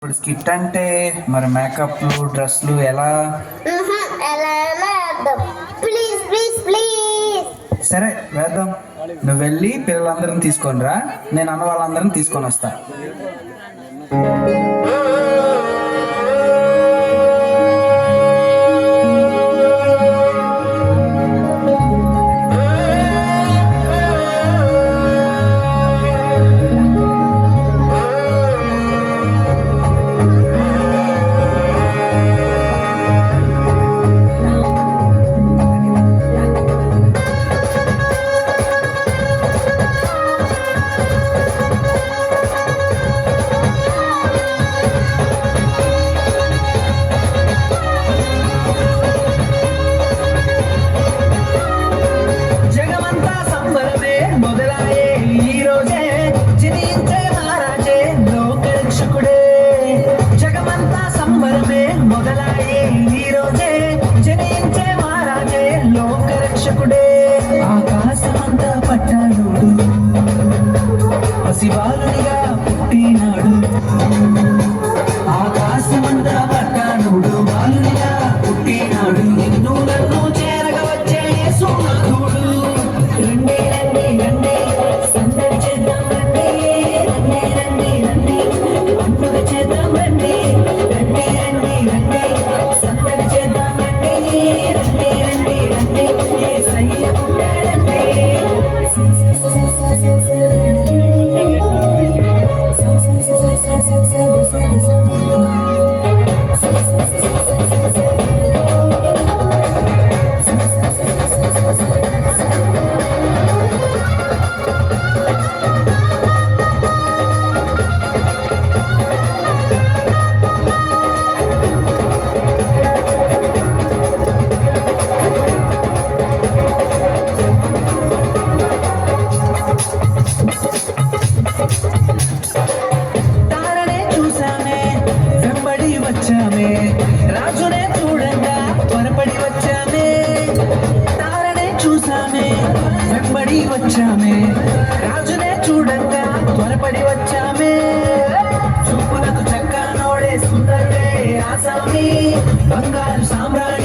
ఇప్పుడు స్కిట్ అంటే మరి మేకప్లు డ్రెస్లు ఎలా? Please please please. సరే వేద్దాం. నువ్వు వెళ్ళి పిల్లలందరిని తీసుకొని రా, నేను అన్న వాళ్ళందరిని తీసుకొని వస్తా. ఆకాశమంతా పట్టాడు పసిబాలునిగా పుట్టినాడు. ఆకాశమంతా పట్టాడు బాలునిగా పుట్టినాడు. నిన్ను నన్ను చేరగా వచ్చే యేసునాథుడు. రండి రండి రండి సందడి చేద్దాం రండి. రండి రండి రండి పండుగ చేద్దాం రండి. రండి రండి రండి సందడి చేద్దాం రండి. రండి రండి రండి యేసయ్య పుట్టాడండి. రాజునే చూడంగా త్వరపడి వచ్చామే. తారనే చూసామే వెంబడి వచ్చామే. రాజునే చూడంగా త్వరపడి వచ్చామే. చూపులకు చక్కనోడే సుందరుడే ఆసామి బంగారు సామ్రాజ్యం